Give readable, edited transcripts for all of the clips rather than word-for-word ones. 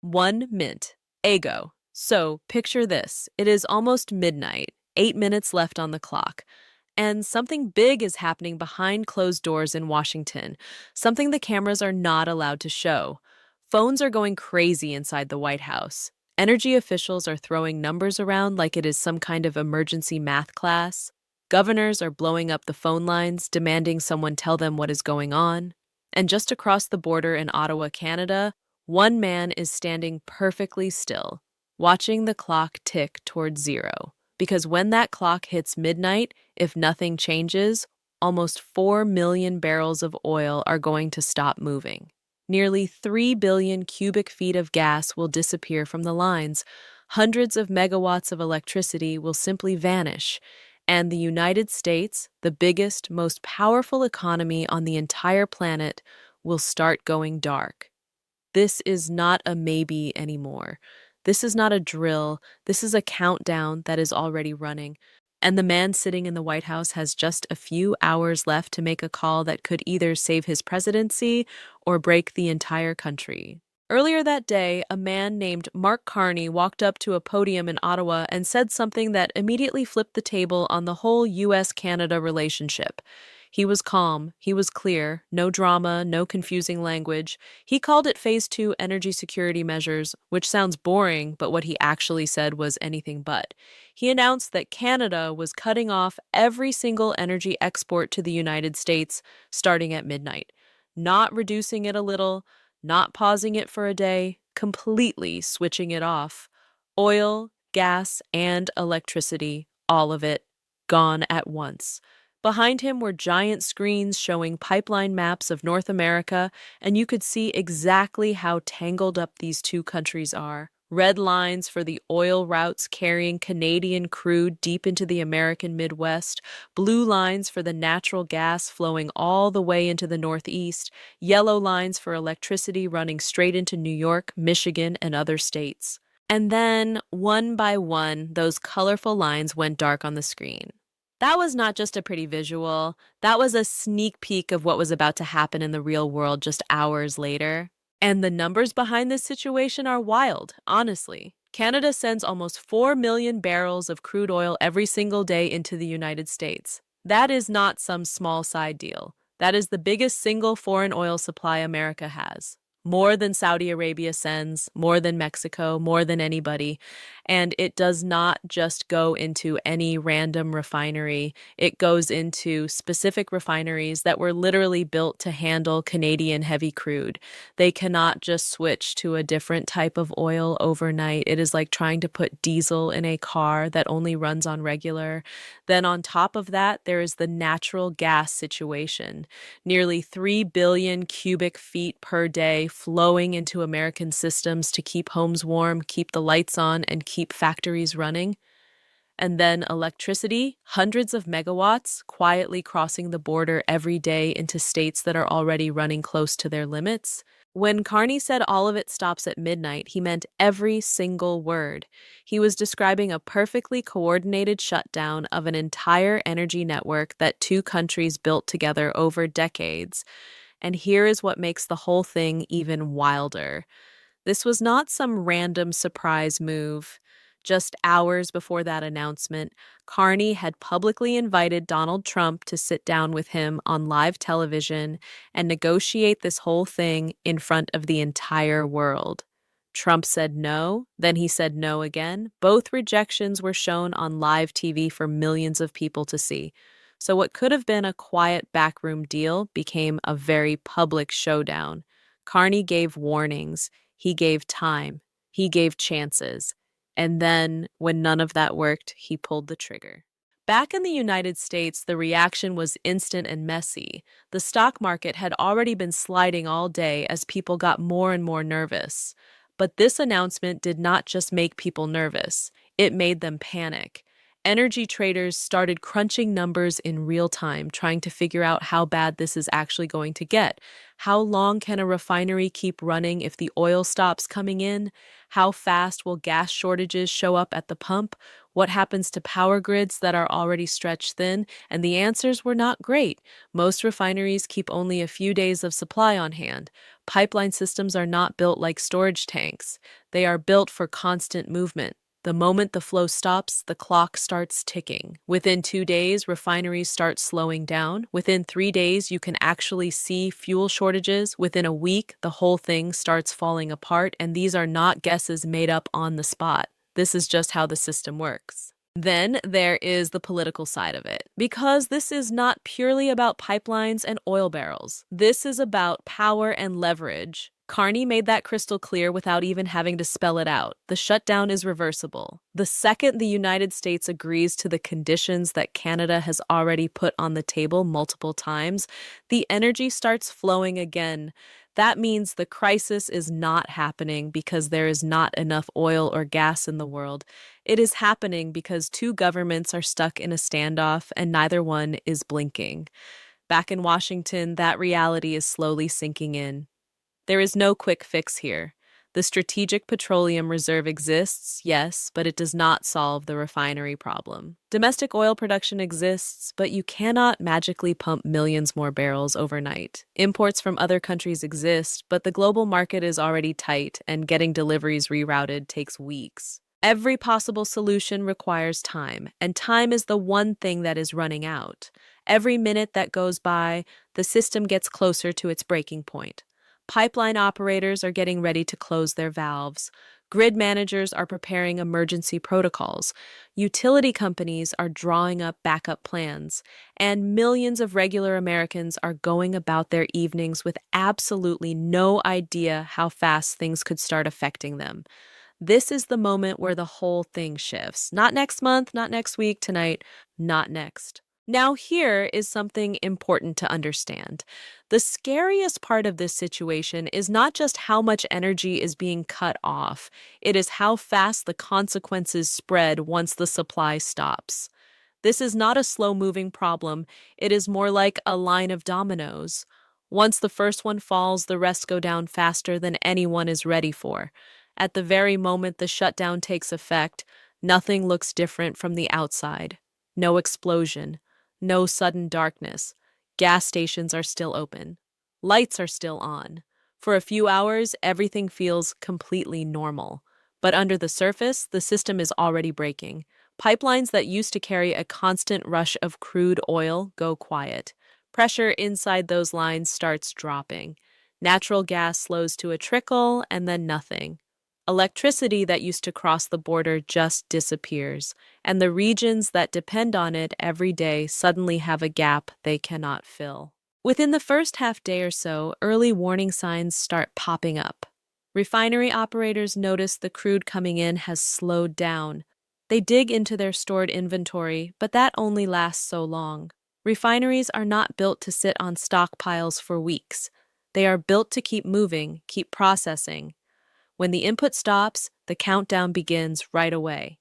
One mint. Ego. So, picture this. It is almost midnight, 8 minutes left on the clock, and something big is happening behind closed doors in Washington, something the cameras are not allowed to show. Phones are going crazy inside the White House. Energy officials are throwing numbers around like it is some kind of emergency math class. Governors are blowing up the phone lines, demanding someone tell them what is going on. And just across the border in Ottawa, Canada, one man is standing perfectly still, watching the clock tick towards zero. Because when that clock hits midnight, if nothing changes, almost 4 million barrels of oil are going to stop moving. Nearly 3 billion cubic feet of gas will disappear from the lines. Hundreds of megawatts of electricity will simply vanish. And the United States, the biggest, most powerful economy on the entire planet, will start going dark. This is not a maybe anymore. This is not a drill. This is a countdown that is already running. And the man sitting in the White House has just a few hours left to make a call that could either save his presidency or break the entire country. Earlier that day, a man named Mark Carney walked up to a podium in Ottawa and said something that immediately flipped the table on the whole US-Canada relationship. He was calm, he was clear, no drama, no confusing language. He called it Phase 2 energy security measures, which sounds boring, but what he actually said was anything but. He announced that Canada was cutting off every single energy export to the United States starting at midnight, not reducing it a little, not pausing it for a day, completely switching it off. Oil, gas, and electricity, all of it, gone at once. Behind him were giant screens showing pipeline maps of North America, and you could see exactly how tangled up these two countries are. Red lines for the oil routes carrying Canadian crude deep into the American Midwest, blue lines for the natural gas flowing all the way into the Northeast, yellow lines for electricity running straight into New York, Michigan, and other states. And then, one by one, those colorful lines went dark on the screen. That was not just a pretty visual, that was a sneak peek of what was about to happen in the real world just hours later. And the numbers behind this situation are wild, honestly. Canada sends almost 4 million barrels of crude oil every single day into the United States. That is not some small side deal. That is the biggest single foreign oil supply America has. More than Saudi Arabia sends, more than Mexico, more than anybody. And it does not just go into any random refinery. It goes into specific refineries that were literally built to handle Canadian heavy crude. They cannot just switch to a different type of oil overnight. It is like trying to put diesel in a car that only runs on regular. Then on top of that, there is the natural gas situation. Nearly 3 billion cubic feet per day flowing into American systems to keep homes warm, keep the lights on, and keep factories running. And then electricity, hundreds of megawatts quietly crossing the border every day into states that are already running close to their limits. When Carney said all of it stops at midnight, he meant every single word. He was describing a perfectly coordinated shutdown of an entire energy network that two countries built together over decades. And here is what makes the whole thing even wilder. This was not some random surprise move. Just hours before that announcement, Carney had publicly invited Donald Trump to sit down with him on live television and negotiate this whole thing in front of the entire world. Trump said no, then he said no again. Both rejections were shown on live TV for millions of people to see. So what could have been a quiet backroom deal became a very public showdown. Carney gave warnings, he gave time, he gave chances. And then, when none of that worked, he pulled the trigger. Back in the United States, the reaction was instant and messy. The stock market had already been sliding all day as people got more and more nervous. But this announcement did not just make people nervous, it made them panic. Energy traders started crunching numbers in real time, trying to figure out how bad this is actually going to get. How long can a refinery keep running if the oil stops coming in? How fast will gas shortages show up at the pump? What happens to power grids that are already stretched thin? And the answers were not great. Most refineries keep only a few days of supply on hand. Pipeline systems are not built like storage tanks. They are built for constant movement. The moment the flow stops, the clock starts ticking. Within 2 days, refineries start slowing down. Within 3 days, you can actually see fuel shortages. Within a week, the whole thing starts falling apart, and these are not guesses made up on the spot. This is just how the system works. Then there is the political side of it, because this is not purely about pipelines and oil barrels. This is about power and leverage. Carney made that crystal clear without even having to spell it out. The shutdown is reversible. The second the United States agrees to the conditions that Canada has already put on the table multiple times, the energy starts flowing again. That means the crisis is not happening because there is not enough oil or gas in the world. It is happening because two governments are stuck in a standoff and neither one is blinking. Back in Washington, that reality is slowly sinking in. There is no quick fix here. The Strategic Petroleum Reserve exists, yes, but it does not solve the refinery problem. Domestic oil production exists, but you cannot magically pump millions more barrels overnight. Imports from other countries exist, but the global market is already tight, and getting deliveries rerouted takes weeks. Every possible solution requires time, and time is the one thing that is running out. Every minute that goes by, the system gets closer to its breaking point. Pipeline operators are getting ready to close their valves. Grid managers are preparing emergency protocols. Utility companies are drawing up backup plans. And millions of regular Americans are going about their evenings with absolutely no idea how fast things could start affecting them. This is the moment where the whole thing shifts. Not next month, not next week, tonight, not next. Now, here is something important to understand. The scariest part of this situation is not just how much energy is being cut off, it is how fast the consequences spread once the supply stops. This is not a slow-moving problem, it is more like a line of dominoes. Once the first one falls, the rest go down faster than anyone is ready for. At the very moment the shutdown takes effect, nothing looks different from the outside. No explosion. No sudden darkness. Gas stations are still open. Lights are still on. For a few hours, everything feels completely normal. But under the surface, the system is already breaking. Pipelines that used to carry a constant rush of crude oil go quiet. Pressure inside those lines starts dropping. Natural gas slows to a trickle and then nothing. Electricity that used to cross the border just disappears, and the regions that depend on it every day suddenly have a gap they cannot fill. Within the first half day or so, early warning signs start popping up. Refinery operators notice the crude coming in has slowed down. They dig into their stored inventory, but that only lasts so long. Refineries are not built to sit on stockpiles for weeks. They are built to keep moving, keep processing. When the input stops, the countdown begins right away.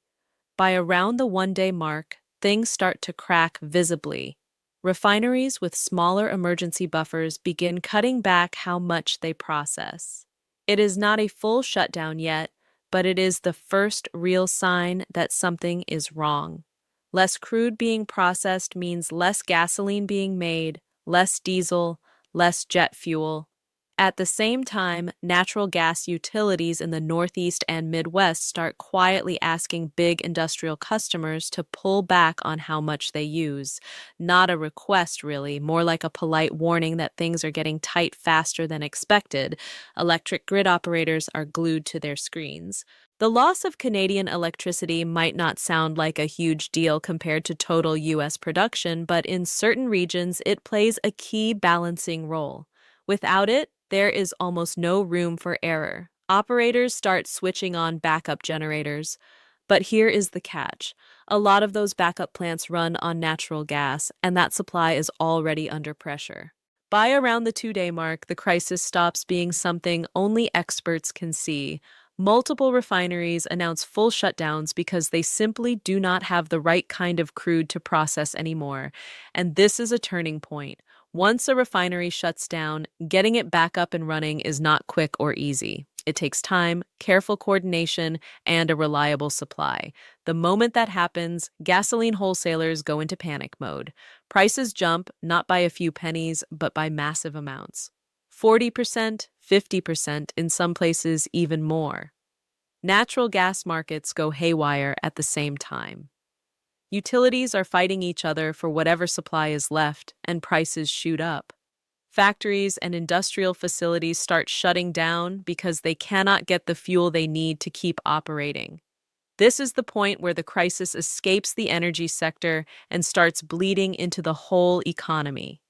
By around the 1-day mark, things start to crack visibly. Refineries with smaller emergency buffers begin cutting back how much they process. It is not a full shutdown yet, but it is the first real sign that something is wrong. Less crude being processed means less gasoline being made, less diesel, less jet fuel. At the same time, natural gas utilities in the Northeast and Midwest start quietly asking big industrial customers to pull back on how much they use. Not a request, really, more like a polite warning that things are getting tight faster than expected. Electric grid operators are glued to their screens. The loss of Canadian electricity might not sound like a huge deal compared to total U.S. production, but in certain regions, it plays a key balancing role. Without it, there is almost no room for error. Operators start switching on backup generators. But here is the catch. A lot of those backup plants run on natural gas, and that supply is already under pressure. By around the 2-day mark, the crisis stops being something only experts can see. Multiple refineries announce full shutdowns because they simply do not have the right kind of crude to process anymore. And this is a turning point. Once a refinery shuts down, getting it back up and running is not quick or easy. It takes time, careful coordination, and a reliable supply. The moment that happens, gasoline wholesalers go into panic mode. Prices jump not by a few pennies, but by massive amounts. 40%, 50%, in some places even more. Natural gas markets go haywire at the same time. Utilities are fighting each other for whatever supply is left, and prices shoot up. Factories and industrial facilities start shutting down because they cannot get the fuel they need to keep operating. This is the point where the crisis escapes the energy sector and starts bleeding into the whole economy.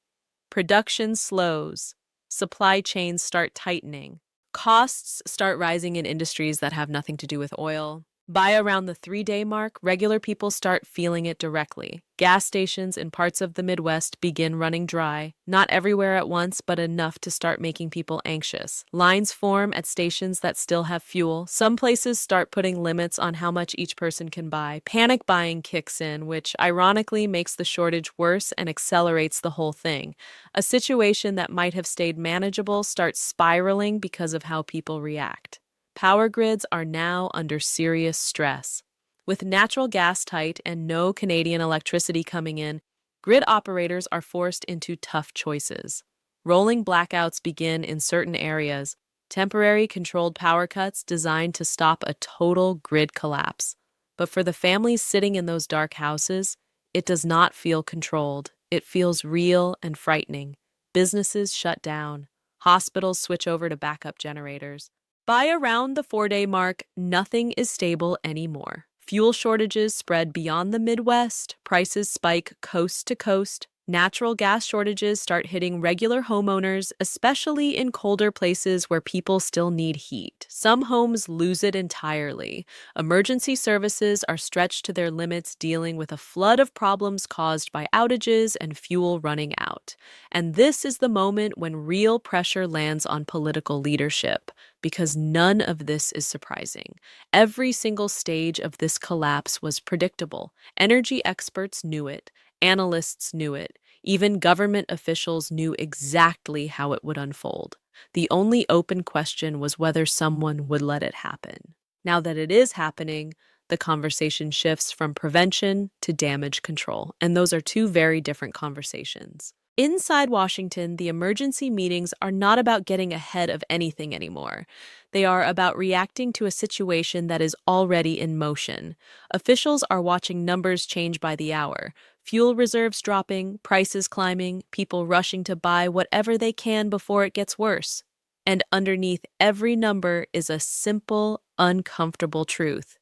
Production slows, supply chains start tightening, costs start rising in industries that have nothing to do with oil. By around the 3-day mark, regular people start feeling it directly. Gas stations in parts of the Midwest begin running dry, not everywhere at once, but enough to start making people anxious. Lines form at stations that still have fuel. Some places start putting limits on how much each person can buy. Panic buying kicks in, which ironically makes the shortage worse and accelerates the whole thing. A situation that might have stayed manageable starts spiraling because of how people react. Power grids are now under serious stress. With natural gas tight and no Canadian electricity coming in, grid operators are forced into tough choices. Rolling blackouts begin in certain areas, temporary controlled power cuts designed to stop a total grid collapse. But for the families sitting in those dark houses, it does not feel controlled. It feels real and frightening. Businesses shut down. Hospitals switch over to backup generators. By around the 4-day mark, nothing is stable anymore. Fuel shortages spread beyond the Midwest, prices spike coast to coast, natural gas shortages start hitting regular homeowners, especially in colder places where people still need heat. Some homes lose it entirely. Emergency services are stretched to their limits, dealing with a flood of problems caused by outages and fuel running out. And this is the moment when real pressure lands on political leadership, because none of this is surprising. Every single stage of this collapse was predictable. Energy experts knew it. Analysts knew it. Even government officials knew exactly how it would unfold. The only open question was whether someone would let it happen. Now that it is happening, the conversation shifts from prevention to damage control, and those are two very different conversations. Inside Washington, the emergency meetings are not about getting ahead of anything anymore. They are about reacting to a situation that is already in motion. Officials are watching numbers change by the hour. Fuel reserves dropping, prices climbing, people rushing to buy whatever they can before it gets worse. And underneath every number is a simple, uncomfortable truth.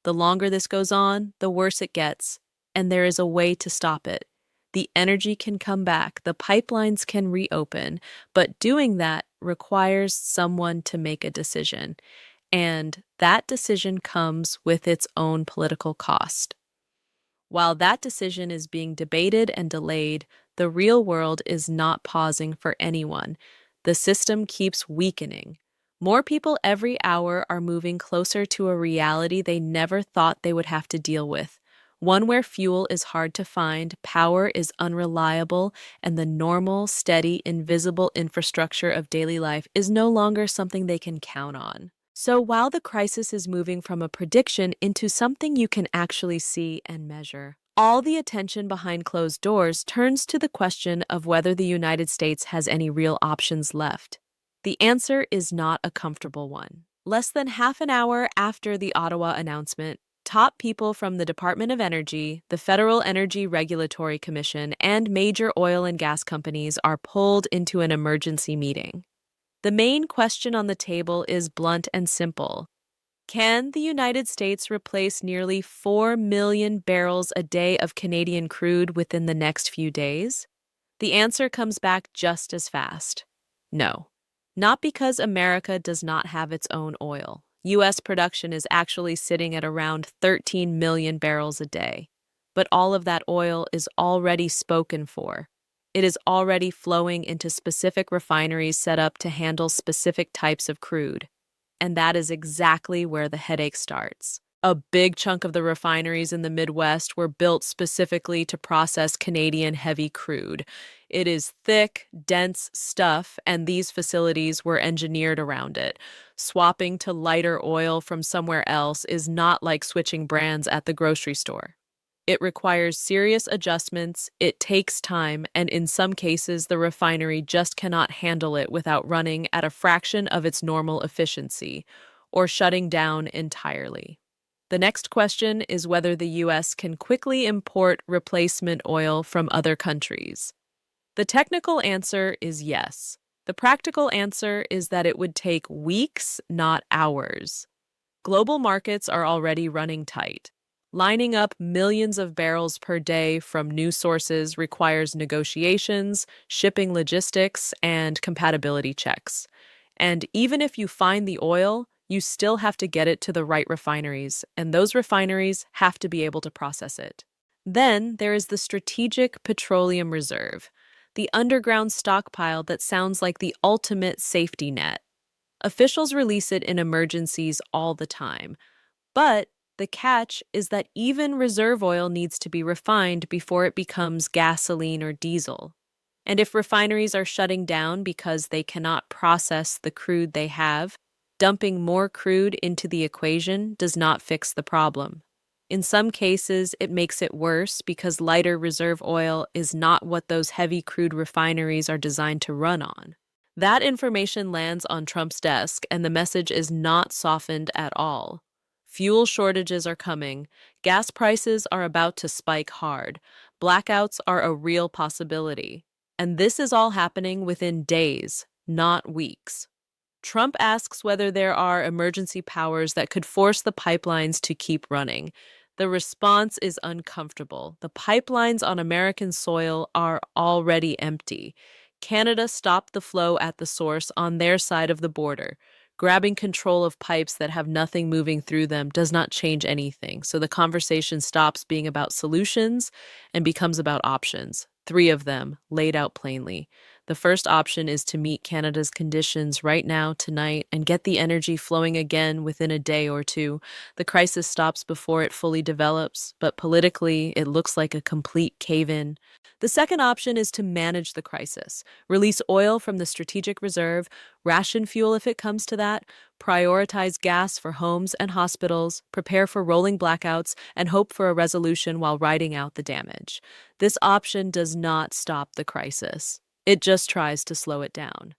The longer this goes on, the worse it gets, and there is a way to stop it. The energy can come back, the pipelines can reopen, but doing that requires someone to make a decision. And that decision comes with its own political cost. While that decision is being debated and delayed, the real world is not pausing for anyone. The system keeps weakening. More people every hour are moving closer to a reality they never thought they would have to deal with. One where fuel is hard to find, power is unreliable, and the normal, steady, invisible infrastructure of daily life is no longer something they can count on. So while the crisis is moving from a prediction into something you can actually see and measure, all the attention behind closed doors turns to the question of whether the United States has any real options left. The answer is not a comfortable one. Less than half an hour after the Ottawa announcement, top people from the Department of Energy, the Federal Energy Regulatory Commission, and major oil and gas companies are pulled into an emergency meeting. The main question on the table is blunt and simple. Can the United States replace nearly 4 million barrels a day of Canadian crude within the next few days? The answer comes back just as fast. No. Not because America does not have its own oil. U.S. production is actually sitting at around 13 million barrels a day. But all of that oil is already spoken for. It is already flowing into specific refineries set up to handle specific types of crude. And that is exactly where the headache starts. A big chunk of the refineries in the Midwest were built specifically to process Canadian heavy crude. It is thick, dense stuff, and these facilities were engineered around it. Swapping to lighter oil from somewhere else is not like switching brands at the grocery store. It requires serious adjustments, it takes time, and in some cases, the refinery just cannot handle it without running at a fraction of its normal efficiency or shutting down entirely. The next question is whether the U.S. can quickly import replacement oil from other countries. The technical answer is yes. The practical answer is that it would take weeks, not hours. Global markets are already running tight. Lining up millions of barrels per day from new sources requires negotiations, shipping logistics, and compatibility checks. And even if you find the oil, you still have to get it to the right refineries, and those refineries have to be able to process it. Then there is the Strategic Petroleum Reserve, the underground stockpile that sounds like the ultimate safety net. Officials release it in emergencies all the time. But the catch is that even reserve oil needs to be refined before it becomes gasoline or diesel. And if refineries are shutting down because they cannot process the crude they have, dumping more crude into the equation does not fix the problem. In some cases, it makes it worse because lighter reserve oil is not what those heavy crude refineries are designed to run on. That information lands on Trump's desk, and the message is not softened at all. Fuel shortages are coming, gas prices are about to spike hard, blackouts are a real possibility. And this is all happening within days, not weeks. Trump asks whether there are emergency powers that could force the pipelines to keep running. The response is uncomfortable. The pipelines on American soil are already empty. Canada stopped the flow at the source on their side of the border. Grabbing control of pipes that have nothing moving through them does not change anything, so the conversation stops being about solutions and becomes about options. Three of them, laid out plainly. The first option is to meet Canada's conditions right now, tonight, and get the energy flowing again within a day or two. The crisis stops before it fully develops, but politically, it looks like a complete cave-in. The second option is to manage the crisis, release oil from the strategic reserve, ration fuel if it comes to that, prioritize gas for homes and hospitals, prepare for rolling blackouts, and hope for a resolution while riding out the damage. This option does not stop the crisis. It just tries to slow it down.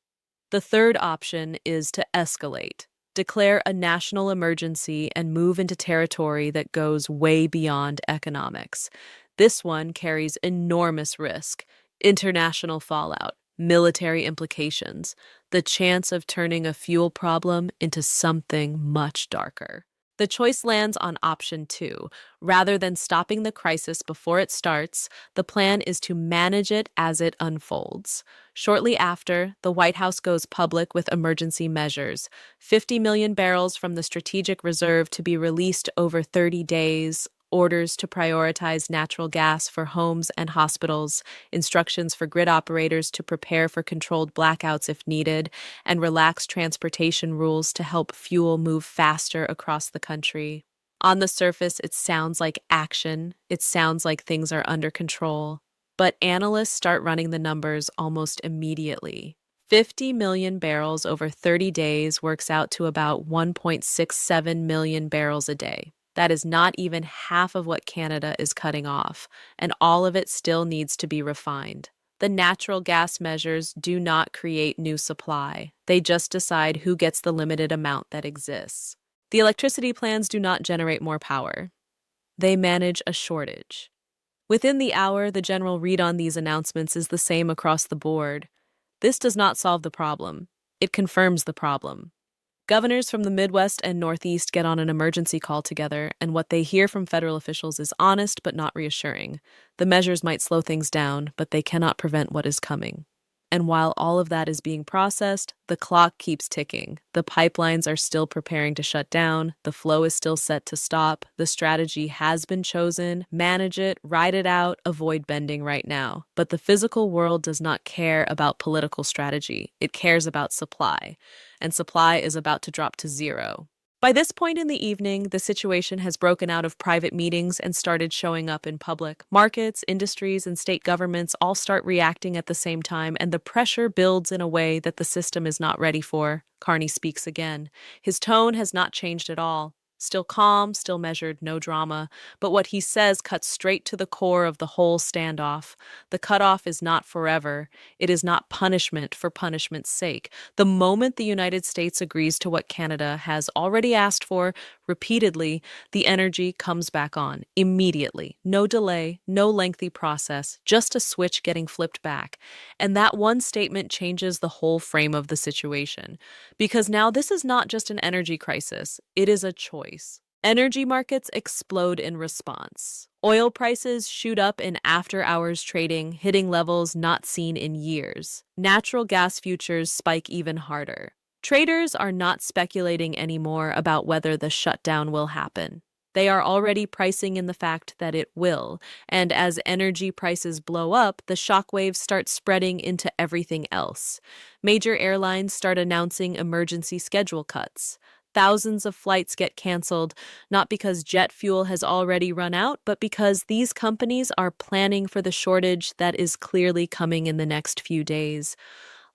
The third option is to escalate, declare a national emergency, and move into territory that goes way beyond economics. This one carries enormous risk, international fallout, military implications, the chance of turning a fuel problem into something much darker. The choice lands on option two. Rather than stopping the crisis before it starts, the plan is to manage it as it unfolds. Shortly after, the White House goes public with emergency measures: 50 million barrels from the strategic reserve to be released over 30 days, orders to prioritize natural gas for homes and hospitals, instructions for grid operators to prepare for controlled blackouts if needed, and relaxed transportation rules to help fuel move faster across the country. On the surface, it sounds like action. It sounds like things are under control. But analysts start running the numbers almost immediately. 50 million barrels over 30 days works out to about 1.67 million barrels a day. That is not even half of what Canada is cutting off, and all of it still needs to be refined. The natural gas measures do not create new supply. They just decide who gets the limited amount that exists. The electricity plans do not generate more power. They manage a shortage. Within the hour, the general read on these announcements is the same across the board. This does not solve the problem. It confirms the problem. Governors from the Midwest and Northeast get on an emergency call together, and what they hear from federal officials is honest but not reassuring. The measures might slow things down, but they cannot prevent what is coming. And while all of that is being processed, the clock keeps ticking. The pipelines are still preparing to shut down. The flow is still set to stop. The strategy has been chosen. Manage it, ride it out, avoid bending right now. But the physical world does not care about political strategy. It cares about supply. And supply is about to drop to zero. By this point in the evening, the situation has broken out of private meetings and started showing up in public. Markets, industries, and state governments all start reacting at the same time, and the pressure builds in a way that the system is not ready for. Carney speaks again. His tone has not changed at all. Still calm, still measured, no drama. But what he says cuts straight to the core of the whole standoff. The cutoff is not forever. It is not punishment for punishment's sake. The moment the United States agrees to what Canada has already asked for repeatedly, the energy comes back on immediately. No delay, no lengthy process, just a switch getting flipped back. And that one statement changes the whole frame of the situation. Because now this is not just an energy crisis, it is a choice. Energy markets explode in response. Oil prices shoot up in after-hours trading, hitting levels not seen in years. Natural gas futures spike even harder. Traders are not speculating anymore about whether the shutdown will happen. They are already pricing in the fact that it will, and as energy prices blow up, the shockwaves start spreading into everything else. Major airlines start announcing emergency schedule cuts. Thousands of flights get canceled, not because jet fuel has already run out, but because these companies are planning for the shortage that is clearly coming in the next few days.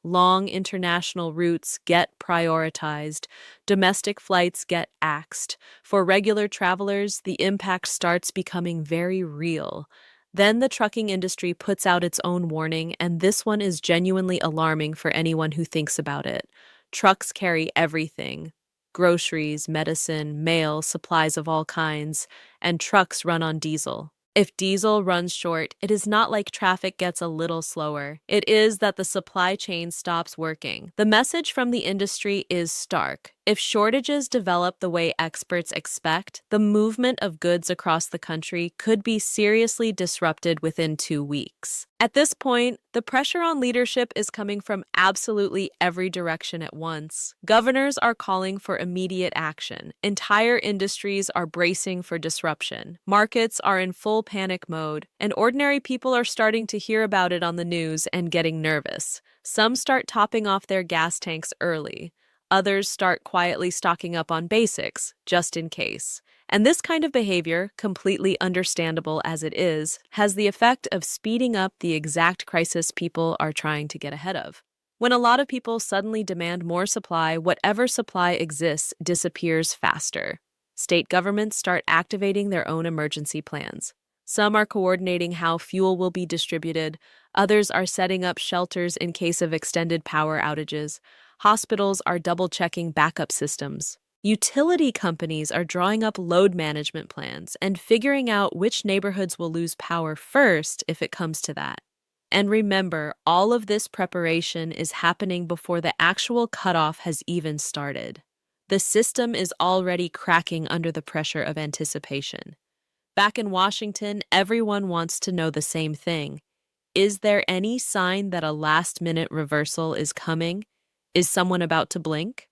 Long international routes get prioritized. Domestic flights get axed. For regular travelers, the impact starts becoming very real. Then the trucking industry puts out its own warning, and this one is genuinely alarming for anyone who thinks about it. Trucks carry everything: groceries, medicine, mail, supplies of all kinds, and trucks run on diesel. If diesel runs short, it is not like traffic gets a little slower. It is that the supply chain stops working. The message from the industry is stark. If shortages develop the way experts expect, the movement of goods across the country could be seriously disrupted within 2 weeks. At this point, the pressure on leadership is coming from absolutely every direction at once. Governors are calling for immediate action. Entire industries are bracing for disruption. Markets are in full panic mode, and ordinary people are starting to hear about it on the news and getting nervous. Some start topping off their gas tanks early. Others start quietly stocking up on basics, just in case. And this kind of behavior, completely understandable as it is, has the effect of speeding up the exact crisis people are trying to get ahead of. When a lot of people suddenly demand more supply, whatever supply exists disappears faster. State governments start activating their own emergency plans. Some are coordinating how fuel will be distributed. Others are setting up shelters in case of extended power outages. Hospitals are double-checking backup systems. Utility companies are drawing up load management plans and figuring out which neighborhoods will lose power first if it comes to that. And remember, all of this preparation is happening before the actual cutoff has even started. The system is already cracking under the pressure of anticipation. Back in Washington, everyone wants to know the same thing. Is there any sign that a last-minute reversal is coming? Is someone about to blink?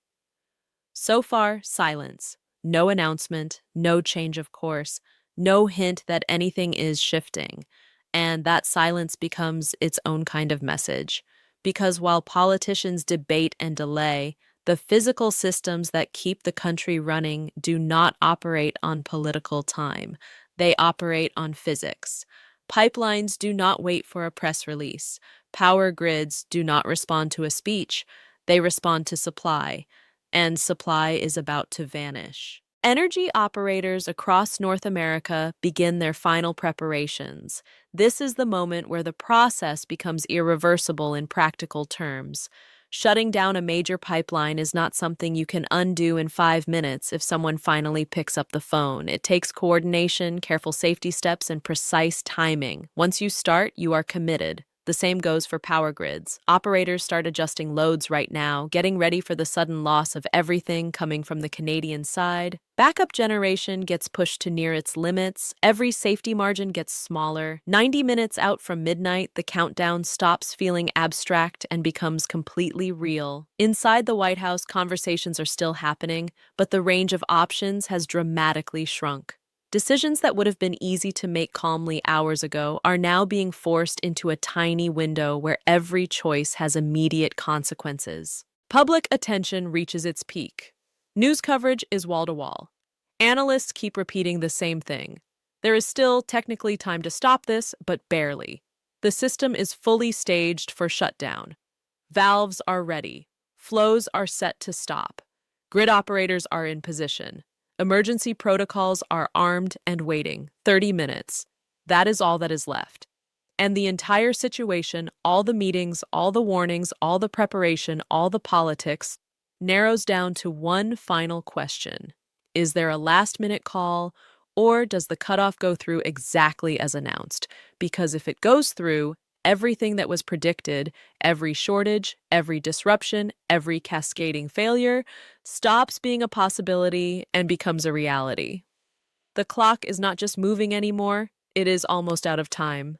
So far, silence. No announcement, no change of course, no hint that anything is shifting. And that silence becomes its own kind of message. Because while politicians debate and delay, the physical systems that keep the country running do not operate on political time. They operate on physics. Pipelines do not wait for a press release. Power grids do not respond to a speech. They respond to supply, and supply is about to vanish. Energy operators across North America begin their final preparations. This is the moment where the process becomes irreversible in practical terms. Shutting down a major pipeline is not something you can undo in 5 minutes if someone finally picks up the phone. It takes coordination, careful safety steps, and precise timing. Once you start, you are committed. The same goes for power grids. Operators start adjusting loads right now, getting ready for the sudden loss of everything coming from the Canadian side. Backup generation gets pushed to near its limits. Every safety margin gets smaller. 90 minutes out from midnight, the countdown stops feeling abstract and becomes completely real. Inside the White House, conversations are still happening, but the range of options has dramatically shrunk. Decisions that would have been easy to make calmly hours ago are now being forced into a tiny window where every choice has immediate consequences. Public attention reaches its peak. News coverage is wall to wall. Analysts keep repeating the same thing. There is still technically time to stop this, but barely. The system is fully staged for shutdown. Valves are ready. Flows are set to stop. Grid operators are in position. Emergency protocols are armed and waiting. 30 minutes. That is all that is left. And the entire situation, all the meetings, all the warnings, all the preparation, all the politics, narrows down to one final question. Is there a last-minute call, or does the cutoff go through exactly as announced? Because if it goes through, everything that was predicted, every shortage, every disruption, every cascading failure, stops being a possibility and becomes a reality. The clock is not just moving anymore, it is almost out of time.